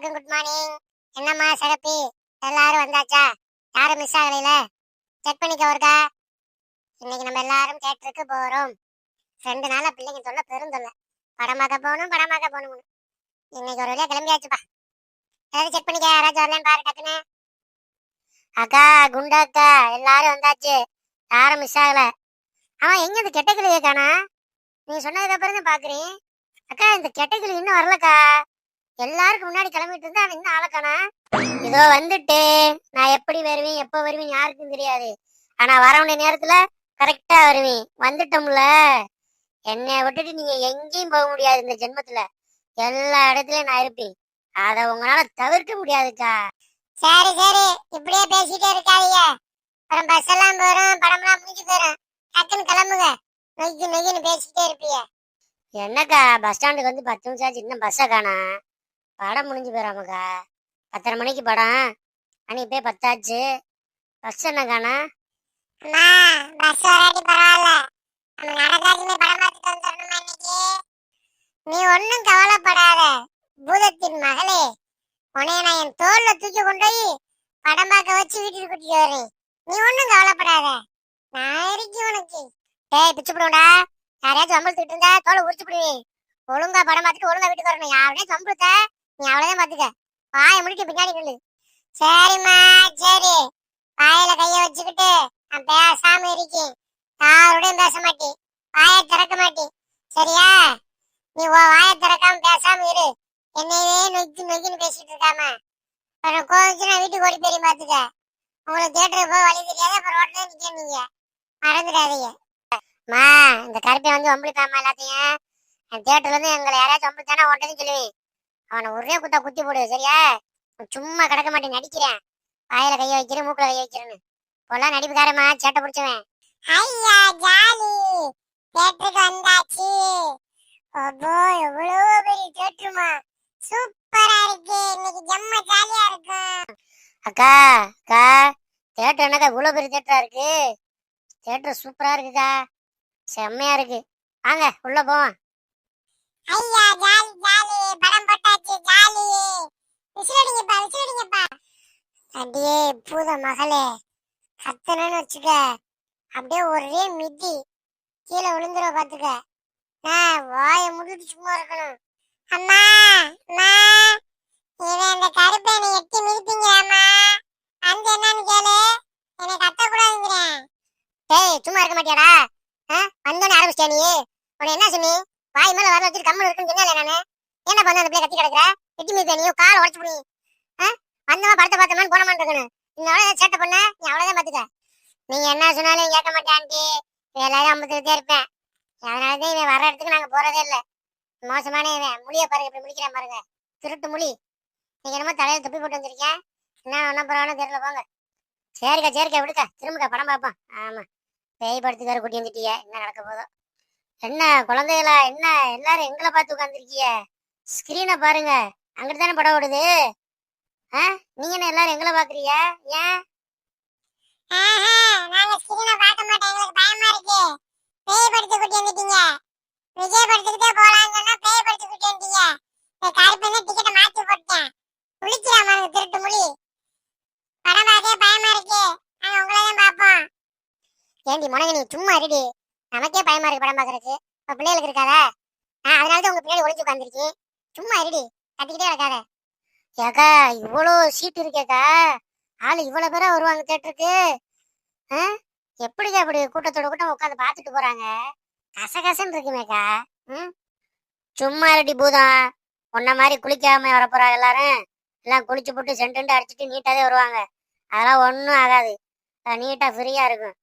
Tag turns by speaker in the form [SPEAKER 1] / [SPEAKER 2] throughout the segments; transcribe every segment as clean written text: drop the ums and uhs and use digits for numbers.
[SPEAKER 1] எல்லாருக்கும் good morning. என்னம்மா சிறப்பி, எல்லாரும் வந்தாச்சா? யாரும் மிஸ் ஆகலைல? செக் பண்ணிக்க ஒருக்கா. இன்னைக்கு நம்ம எல்லாரும் தியேட்டருக்கு போறோம். 2 நாளா பிள்ளைங்க சொல்ல பெருந்தொல்ல, படம் பார்க்க போகணும் படம் பார்க்க போகணும். இன்னைக்கு ஒரு வழியா கிளம்பியாச்சுப்பா. எல்லாரும் செக் பண்ணிக்க, யாராச்சும் வரலன்னு பாரு டக்குன்னு. அக்கா, குண்டா அக்கா, எல்லாரும் வந்தாச்சு, யாரும் மிஸ் ஆகல. அவன் எங்க இந்த கெட்டக்கிளியே காணா? நீ சொன்னதுக்கு அப்புறம் தான் பாக்குறேன். அக்கா, இந்த கெட்டக்கிளி இன்னும் வரலக்கா. எல்லாருக்கும் முன்னாடி கிளம்பிட்டு இருந்தா இன்னும் ஆளக்கானா. இதோ வந்துட்டு. நான் எப்படி வருவேன் எப்ப வருவேன் யாருக்கும் தெரியாது. ஆனா வர வேண்டிய நேரத்துல கரெக்டா வருவேன். வந்துட்டோம்ல. என்னைய விட்டுட்டு நீங்க எங்கேயும் போக முடியாது இந்த ஜென்மத்துல. எல்லா இடத்துலயும் நான் இருப்பேன். அத உங்களால தவிர்க்க முடியாதுக்கா. சரி சரி, இப்படியே பேசிட்டே இருக்காதீங்க. அப்புறம் பஸ் எல்லாம் போறோம், படம்லாம் முடிஞ்சு போறோம். டக்குன்னு கிளம்புங்க. நொய்க்கு நொய்க்குன்னு பேசிட்டே இருப்பீங்க. என்னக்கா, பஸ் ஸ்டாண்டுக்கு வந்து 10 நிமிஷம் ஆச்சு, இன்னும் பஸ்ஸை காணா? படம் முடிஞ்சு போயிடாமக்கா. 10:30 மணிக்கு படம். மணி இப்பே 10 பஸ் என்ன காணா? அம்மா, பஸ் வராட்டி பரவாயில்ல, நம்ம நடக்காதுமே படம் பார்த்துட்டு வந்துடணுமா இன்னைக்கு? நீ ஒன்னும் கவலைப்படாத பூதத்தின் மகளே. உன்னைய நான் என் தோல்ல தூக்கி கொண்டு போய் படம் பார்க்க வச்சு வீட்டுக்கு கூட்டிட்டு வரேன். நீ ஒன்னும் கவலைப்படாத, நான் இருக்கேன் உனக்கு. டேய் பிச்சு போடுடா. யாரையாச்சும் வம்பளுத்துக்கிட்டு இருந்தா தோலை உரிச்சு போடுவேன். ஒழுங்கா படம் பார்த்துட்டு ஒழுங்கா வீட்டுக்கு வரணும். யாருனே வம்பளுத்த நீ அவ்வளவுதான் பாத்துக்க. வாயை முடிட்டு பின்னாடி நில்லு. சரிம்மா சரி. வாயில கைய வச்சுக்கிட்டு நான் பேசாம இருக்கேன். யாரோடையும் பேச மாட்டேன், வாயை திறக்க மாட்டேன். சரியா? நீ வாயை திறக்காம பேசாம இரு. என்னையவே நொய்க்கு நொய்க்குன்னு பேசிட்டு இருக்காம. அப்புறம் கோவிச்சு நான் வீட்டுக்கு ஓடி போய் பாத்துக்க. உங்களுக்கு தியேட்டருக்கு போக வழி தெரியாது, அப்புறம் ரோட்ல நிக்க நீங்க. மறந்துடாதீங்க. மா, இந்த கருப்பை வந்து வம்பளுத்தாமா எல்லாத்தையும். தியேட்டர்ல இருந்து எங்களை யாராச்சும் வம்பளுத்தானா ஓட்டதுன்னு சொல்லுவேன். அவனை ஒரே குத்தா குத்தி போடு. சரியா? சும்மா கிடக்க மாட்டேன், நடிக்கிறேன். வாயில கைய வைக்கிறேன், மூக்குல கைய வைக்கிறேன்னு இப்பெல்லாம் நடிப்புக்காரமா சேட்டை பிடிச்சவன். ஐயா ஜாலி, தியேட்டருக்கு வந்தாச்சு. அப்போ எவ்வளவு பெரிய தியேட்டருமா, சூப்பரா இருக்கு. இன்னைக்கு ஜம்ம ஜாலியா இருக்கு. அக்கா அக்கா, தியேட்டர் என்னக்கா இவ்வளவு பெரிய தியேட்டரா இருக்கு? தியேட்டர் சூப்பரா இருக்குக்கா, செம்மையா இருக்கு. வாங்க உள்ள போவோம். ஐயா ஜாலி ஜாலி, படம் போட்டாச்சு ஜாலி. விசிலடிங்கப்பா விசிலடிங்கப்பா. அடியே பூத மகளே, கத்தனன்னு வச்சுக்க, அப்படியே ஒரே மிதி கீழே விழுந்துருவ பாத்துக்க. வாய முடிட்டு சும்மா இருக்கணும். அம்மா அம்மா, இவன் அந்த கருப்பை எட்டி மிதிப்பீங்களாம்மா? அந்த என்னன்னு கேளு, என்னை கத்த கூடாதுங்கிறேன். டேய் சும்மா இருக்க மாட்டியாடா? வந்தோன்னு ஆரம்பிச்சியா நீ? உன்னை என்ன சொன்னி? வாய் மேல வர வச்சுட்டு கம்மல் இருக்குன்னு சொன்னேன் நானு. என்ன பண்ண அந்த பிள்ளை கத்தி கிடக்குற? எட்டி மிதிப்பா நீ? காலை உடச்சு புடி. வந்தவன் படத்தை பார்த்தோம்னு போன மாட்டேங்கன்னு நீ அவ்வளவுதான் சேட்டை பண்ண. நீ அவ்வளவுதான் பாத்துக்க. நீங்க என்ன சொன்னாலும் கேட்க மாட்டேன் ஆண்டி. எல்லாரும் அம்பத்துக்கிட்டே இருப்பேன். அதனாலதான் இவன் வர இடத்துக்கு நாங்க போறதே இல்லை. மோசமான இவன் முடிய பாருங்க, இப்படி முடிக்கிறேன் பாருங்க, திருட்டு முடி. நீங்க என்னமோ தலையில தொப்பி போட்டு வந்திருக்கேன். என்ன ஒன்னும் பரவாயில்ல தெரியல, போங்க. சரிக்கா சரிக்கா, விடுக்கா, திரும்பக்கா படம் பார்ப்போம். ஆமா, பேய் படத்துக்கார கூட்டி வந்துட்டீங்க, என்ன நடக்க போதோ. என்ன குழந்தைகளா, என்ன எல்லாரும் எங்களை பார்த்து உட்காந்துருக்கீங்க? ஸ்கிரீனை பாருங்க, அங்கிட்டு தானே படம் ஓடுது. நீங்க என்ன எல்லாரும் எங்களை பாக்குறீங்க? ஏன்? நாங்க ஸ்கிரீனை பார்க்க மாட்டோம், எங்களுக்கு பயமா இருக்கு. பேய் படத்தை கூட்டி வந்துட்டீங்க. விஜய் படத்துக்கு தான் போலாம்னு சொன்னா பேய் படத்துக்கு கூட்டி வந்துட்டீங்க. இந்த கருப்பை டிக்கெட்டை மாத்தி போட்டேன். குளிக்கலாமா திருட்டு முடி? படம் பார்க்கவே பயமா இருக்கு, நாங்க உங்களை தான் பார்ப்போம். ஏண்டி முனங்க, நீ சும்மா இருடி. நமக்கே பயமா இருக்கு படம் பாக்குறதுக்கு, இப்ப பிள்ளைகளுக்கு இருக்காதா? அதனாலதான் உங்க பின்னாடி ஒளிஞ்சு உட்காந்துருக்கேன். சும்மா இருடி, கத்திக்கிட்டே இருக்காத. ஏக்கா, இவ்வளோ சீட் இருக்கேக்கா, ஆளு இவ்வளவு பேரா வருவாங்க தியேட்டருக்கு. எப்படிக்கா இப்படி கூட்டத்தோட கூட்டம் உட்காந்து பார்த்துட்டு போறாங்க? கசகசன்னு இருக்குமேக்கா. சும்மா இருடி பூதம். உன்ன மாதிரி குளிக்காம வர போறாங்க எல்லாரும். எல்லாம் குளிச்சு போட்டு சென்ட் அடிச்சுட்டு நீட்டாவே வருவாங்க. அதெல்லாம் ஒன்றும் ஆகாது, நீட்டா ஃப்ரீயா இருக்கும்.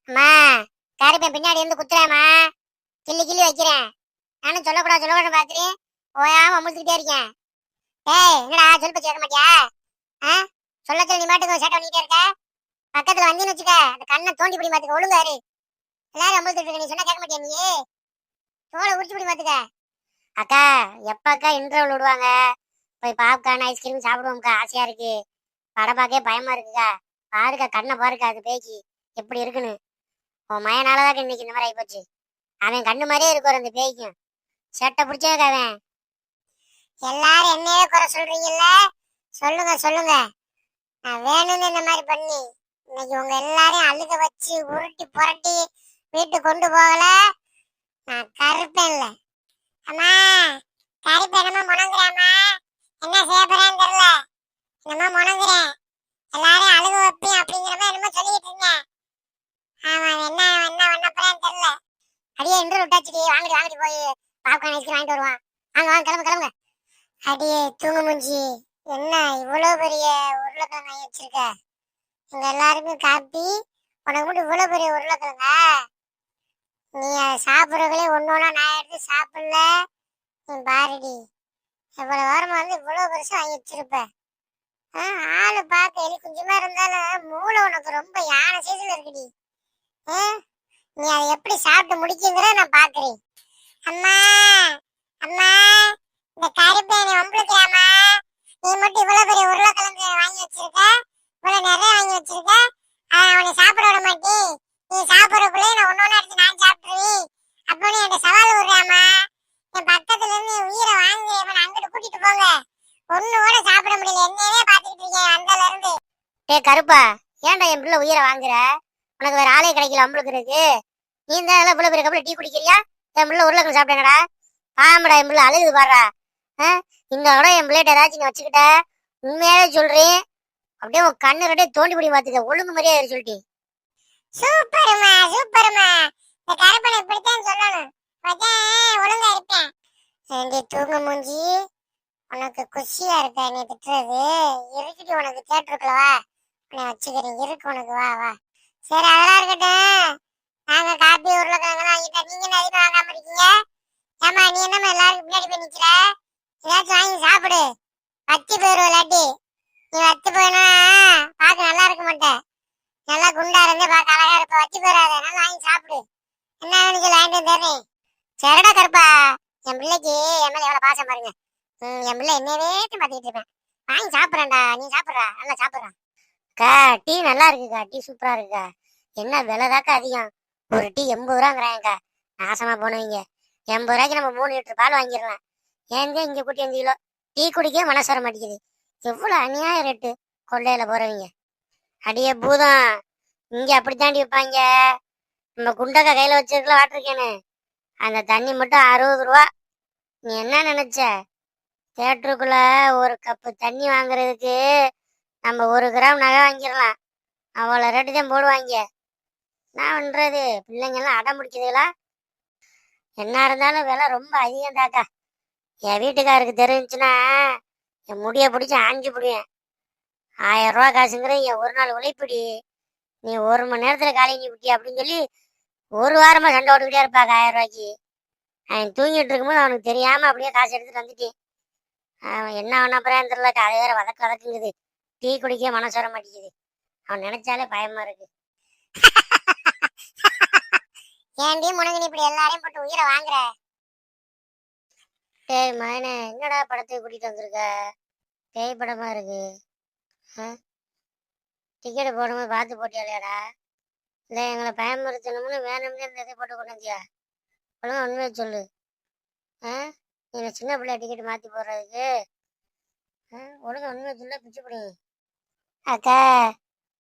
[SPEAKER 1] அம்மா, கருப்பேன் பின்னாடி இருந்து குத்துறேம்மா, கிள்ளி கிள்ளி வைக்கிறேன். நானும் சொல்லக்கூடாது சொல்லக்கூடாது பாக்குறேன், ஓயாம அமுழ்த்துக்கிட்டே இருக்கேன். ஏய் என்னடா, சொல் பச்சு கேட்க மாட்டியா? சொல்ல சொல்லி நீ மாட்டுக்கு சேட்டை பண்ணிட்டே இருக்க. பக்கத்துல வந்தீன்னு வச்சுக்க, அந்த கண்ணை தோண்டி பிடி மாத்துக்க, ஒழுங்காரு. எல்லாரும் அமுழ்த்துட்டு இருக்க, நீ சொன்னா கேட்க மாட்டியா? நீ தோலை உரிச்சு பிடி மாத்துக்க. அக்கா, எப்பக்கா இன்டர்வல் விடுவாங்க? போய் பாப்கார்ன் ஐஸ்கிரீம் சாப்பிடுவோம்க்கா, ஆசையா இருக்கு. படம் பார்க்கவே பயமா இருக்குக்கா. பாருக்கா, கண்ணை பாருக்கா, அது பேச்சு எப்படி இருக்குன்னு. உன் மயனாலதான் இன்னைக்கு இந்த மாதிரி ஆயிப்போச்சு. அவன் கண்ணு மாதிரியே இருக்கும் அந்த பேய்க்கும். சேட்டை பிடிச்சே அவன். எல்லாரும் என்னையே குறை சொல்றீங்கல்ல, சொல்லுங்க சொல்லுங்க. நான் வேணும்னு இந்த மாதிரி பண்ணி இன்னைக்கு உங்க எல்லாரையும் அழுக வச்சு உருட்டி புரட்டி வீட்டுக்கு கொண்டு போகல, நான் கருப்பேன்ல. அம்மா கருப்பு என்னமோ முணங்குறேம்மா, என்ன செய்ய போறேன்னு தெரியல, என்னமோ முணங்குறேன், எல்லாரையும் அழுக வைப்பேன் அப்படிங்கிற மாதிரி என்னமோ சொல்லிட்டு இருந்தேன். ஆமா என்ன என்ன பண்ண போறேன்னு தெரியல. அடியே இன்று விட்டாச்சுடி, வாங்கிட்டு வாங்கிட்டு போய் பாப்கார்ன் ஐஸ்கிரீம் வாங்கிட்டு வருவான். வாங்க வாங்க கிளம்பு கிளம்புங்க. அடியே தூங்கு மூஞ்சி, என்ன இவ்வளவு பெரிய உருளைக்கிழங்கு வாங்கி வச்சிருக்க? எங்க எல்லாருக்கும் காப்பி, உனக்கு மட்டும் இவ்வளவு பெரிய உருளைக்கிழங்கா? நீ அதை சாப்பிட்றதுலே ஒன்னொன்னா நான் எடுத்து சாப்பிடல. நீ பாருடி, எவ்வளவு வாரமா வந்து இவ்வளவு பெருசா வாங்கி வச்சிருப்ப. ஆளு பார்க்க எலி குஞ்சுமா இருந்தாலும் மூளை உனக்கு ரொம்ப யானை சைஸ்ல இருக்குடி. நீ அதை எப்படி சாப்பிட்டு முடிக்குங்கிற நான் பாக்குறேன். அம்மா அம்மா, இந்த கருப்பேனை வம்பளுக்குறாமா, நீ மட்டும் இவ்வளவு பெரிய உருளைக்கிழங்கு வாங்கி வச்சிருக்க, இவ்வளவு நிறைய வாங்கி வச்சிருக்க, அவனை சாப்பிட விட மாட்டேன். நீ சாப்பிடறதுக்குள்ளே நான் ஒன்னொன்னா எடுத்து நான் சாப்பிட்டுருவேன் அப்படின்னு என்கிட்ட சவால் விடுறாமா. என் பக்கத்துல இருந்து உயிரை வாங்கி அங்கிட்டு கூட்டிட்டு போங்க. ஒண்ணு கூட சாப்பிட முடியல, என்னையே பாத்துக்கிட்டு இருக்கேன் அந்தல இருந்து. கருப்பா, ஏன்டா என் பிள்ளை உயிரை வாங்குற? உனக்கு வேற ஆளே கிடைக்கல அம்பளுக்கு. நீ இந்த இவ்வளவு பெரிய கப்பல டீ குடிக்கிறியா? என் பிள்ளை உருளைக்கிழங்கு சாப்பிட்டேங்கடா. ஆமாடா, என் பிள்ளை அழுகுது பாடுறா. இங்க கூட என் பிள்ளைகிட்ட ஏதாச்சும் வச்சுக்கிட்ட, உண்மையாவே சொல்றேன், அப்படியே உன் கண்ணு ரெட்டே தோண்டி பிடி பாத்துக்க, ஒழுங்கு மாதிரியே சொல்லிட்டு. சூப்பருமா சூப்பருமா, இந்த கருப்பனை இப்படித்தான் சொல்லணும், ஒழுங்கா இருப்பேன். தூங்க மூஞ்சி, உனக்கு குஷியா இருக்க நீ திட்டுறது? இருக்குடி, உனக்கு கேட்டிருக்கலவா, உன்னை வச்சுக்கிறேன் இருக்கு உனக்கு, வா வா. சரி அதெல்லாம் இருக்கட்டும், நாங்க காப்பி உருளைக்கிழங்கு வாங்கிட்டேன், நீங்க என்ன எதுக்கு வாங்காம இருக்கீங்க? ஏமா நீ என்னமா எல்லாருக்கும் பின்னாடி போய் நிக்கிற? ஏதாச்சும் வாங்கி சாப்பிடு, வத்தி போயிடும். இல்லாட்டி நீ வத்தி போயினா பார்க்க நல்லா இருக்க மாட்டேன், நல்லா குண்டா இருந்து பார்க்க அழகா இருப்ப, வத்தி போயிடாத, நல்லா வாங்கி சாப்பிடு. என்ன வேணும் சொல்லி வாங்கிட்டு தரேன். சரிடா கருப்பா, என் பிள்ளைக்கு என் மேல எவ்வளவு பாசம் பாருங்க. என் பிள்ளை என்னவே பார்த்துக்கிட்டு இருப்பேன், வாங்கி சாப்பிட்றேன்டா, நீ சாப்பிட்றா, நல்லா சாப்பிட்றான். அக்கா டீ நல்லா இருக்குக்கா, டீ சூப்பரா இருக்குக்கா. என்ன விலைதாக்கா அதிகம், ஒரு டீ 80 ரூபாங்கிறாங்கக்கா. நாசமா போனவங்க, 80 ரூபாய்க்கு நம்ம 3 லிட்டர் பால் வாங்கிடலாம். ஏங்க இங்க கூட்டி 5 கிலோ டீ குடிக்க மனசு வர மாட்டேங்குது. எவ்வளவு அநியாய ரேட்டு கொள்ளையில போறவங்க. அடியே பூதம், இங்க அப்படித்தாண்டி வைப்பாங்க. நம்ம குண்டக்கா கையில வச்சிருக்கல வாட்டர் கேனு, அந்த தண்ணி மட்டும் 60 ரூபா. நீ என்ன நினைச்ச, தேட்டருக்குள்ள ஒரு கப்பு தண்ணி வாங்குறதுக்கு நம்ம 1 கிராம் நகை வாங்கிடலாம், அவ்வளோ ரேட்டு தான் போடுவாங்க. என்ன பண்றது, பிள்ளைங்க எல்லாம் அடம் பிடிக்குதுங்களா? என்ன இருந்தாலும் விலை ரொம்ப அதிகம் தாக்கா. என் வீட்டுக்காருக்கு தெரிஞ்சுன்னா என் முடிய பிடிச்சி ஆஞ்சு பிடிவேன். 1000 ரூபா காசுங்கிற என் ஒரு நாள் உழைப்பிடி, நீ 1 மணி நேரத்துல காலையை விட்டி அப்படின்னு சொல்லி 1 வாரமா சண்டை ஓட்டுக்கிட்டே இருப்பாங்க 1000 ரூபாய்க்கு. அவன் தூங்கிட்டு இருக்கும்போது அவனுக்கு தெரியாம அப்படியே காசு எடுத்துட்டு வந்துட்டேன். அவன் என்ன பண்ண போறான்னு தெரியல, அது வேற வதக்கு வதக்குங்குது, டீ குடிக்க மனசு வர மாட்டேங்குது. அவன் நினைச்சாலே பயமா இருக்கு. ஏன்டி முனங்கி இப்படி எல்லாரையும் போட்டு உயிரை வாங்குற? டேய் மகனே, என்னடா படத்தை கூட்டிட்டு வந்திருக்க? பேய் படமா இருக்கு. டிக்கெட் போடும்போது பார்த்து போட்டியாலையாடா, இல்லை எங்களை பயமுறுத்தணும்னு வேணும்னே இந்த இதை போட்டு கொண்டு வந்தியா? ஒழுங்கா உண்மையை சொல்லு. நீங்க சின்ன பிள்ளை டிக்கெட் மாற்றி போடுறதுக்கு ஒழுங்கா உண்மையை சொல்ல பிச்சு பிடி. அக்கா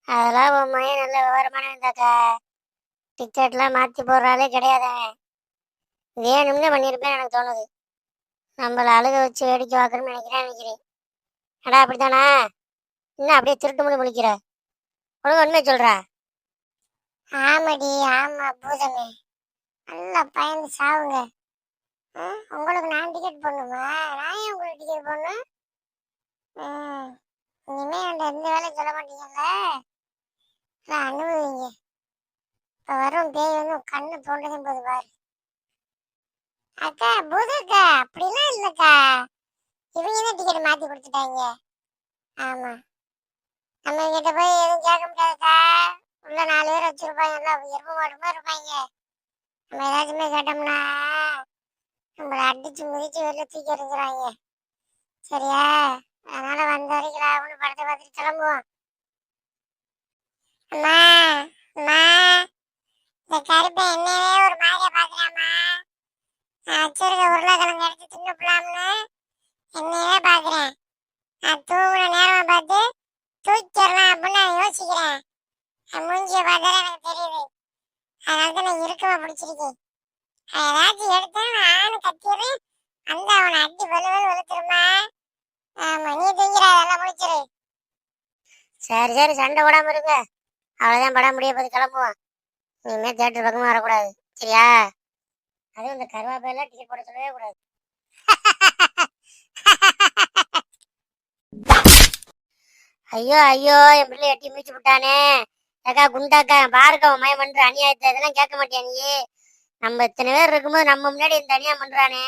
[SPEAKER 1] அதெல்லாம் உன் மையம் நல்ல விவரமான இருந்தாக்கா, டிக்கெட்லாம் மாற்றி போடுறாலே கிடையாது, வேணும்னே பண்ணியிருப்பேன் எனக்கு தோணுது. நம்மளை அழுக வச்சு வேடிக்கை பார்க்கணும்னு நினைக்கிறேன். அடா அப்படித்தானா? இன்னும் அப்படியே திருட்டு முடி முழிக்கிற, ஒழுங்கு உண்மையை சொல்றா. ஆமாடி ஆமா பூதமே, நல்லா பயந்து சாவுங்க. உங்களுக்கு நான் டிக்கெட் போடணுமா? நான் ஏன் உங்களுக்கு டிக்கெட் போடணும்? இனிமே எந்த வேலையும் சொல்ல மாட்டீங்கல்ல, அனுபவிங்க. இப்ப வரும் பேய் வந்து கண்ணு தோண்டதும் போது பாரு. அக்கா பூதக்கா அப்படிலாம் இல்லக்கா, இவங்க தான் டிக்கெட் மாத்தி கொடுத்துட்டாங்க. ஆமா, நம்ம கிட்ட போய் எதுவும் கேட்க முடியாதுக்கா, உள்ள 4 பேர் வச்சிருப்பாங்க, எல்லாம் எருமை மாடு மாதிரி இருப்பாங்க. நம்ம ஏதாச்சுமே கேட்டோம்னா நம்மளை அடிச்சு மிதிச்சு வெளில தூக்கி எறிஞ்சிருவாங்க. சரியா? அதனால வந்த வரைக்கும் ஒன்று படத்தை பார்த்துட்டு கிளம்புவோம். அம்மா அம்மா, இந்த கருப்பை என்னவே ஒரு மாதிரியா பாக்குறாமா, வச்சிருக்க உருளைக்கிழங்கு எடுத்து தின்னுப்பலாம்னு என்னையே பாக்குறேன். நான் தூங்குற நேரமா பார்த்து தூக்கிடலாம் அப்படின்னு நான் யோசிக்கிறேன். மூஞ்சிய பார்த்தாலே எனக்கு தெரியுது. அதனால தான் நான் இருக்கமா பிடிச்சிருக்கேன். ஏதாச்சும் எடுத்தேன் நானும் கத்திடுறேன். அந்த அவனை அடி வலுவலு வலுத்துருமா. ஆமா, நீ தூங்கிறா, அதெல்லாம் முடிச்சிரு. சரி சரி, சண்டை போடாம இருங்க. அவ்வளவுதான், படம் முடிய போது கிளம்புவான். இனிமே தியேட்டர் பக்கமும் வரக்கூடாது, சரியா? அதுவும் இந்த கருவாப்பையெல்லாம் டிக்கெட் போட சொல்லவே கூடாது. ஐயோ ஐயோ, என் பிள்ளை எட்டி மீச்சு விட்டானே. ஏக்கா குண்டாக்கா, பாருக்கா உன் மயம் பண்ற அநியாயத்தை. இதெல்லாம் கேட்க மாட்டியா நீ? நம்ம இத்தனை பேர் இருக்கும்போது நம்ம முன்னாடி இந்த அநியாயம் பண்றானே.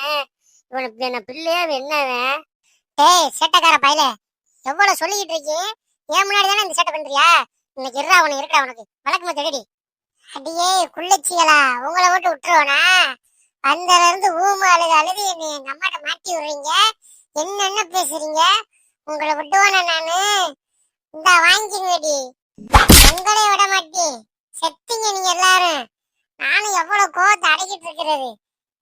[SPEAKER 1] இவனுக்கு என்ன பிள்ளையா என்னவன்? டேய் சேட்டக்கார பையல, எவ்வளவு சொல்லிக்கிட்டு இருக்கீங்க? ஏன் முன்னாடி தானே இந்த சேட்டை பண்றியா? இன்னைக்கு இருடா உனக்கு, இருக்கா உனக்கு வழக்கமா தெரிடி. அடியே குள்ளச்சிகளா, உங்களை விட்டு விட்டுருவானா? அந்தல இருந்து ஊமை அழுது அழுது நீ எங்க அம்மாட்ட மாட்டி விடுறீங்க. என்னென்ன பேசுறீங்க? உங்களை விட்டுவானா நானு? இந்த வாங்கிங்கடி, உங்களே விட மாட்டேன். செத்தீங்க நீங்க எல்லாரும். நானும் எவ்வளவு கோவத்தை அடக்கிட்டு இருக்கிறது.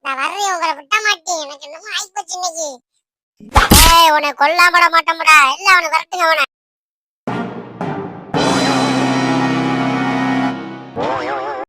[SPEAKER 1] நான் வர்றேன், உங்களை விட்ட மாட்டேன். எனக்கு என்னமோ ஆயிப்போச்சு இன்னைக்கு. உன்னை கொல்லாம விட மாட்டோம்டா. எல்லாம் அவனை விரட்டுங்க அவனை.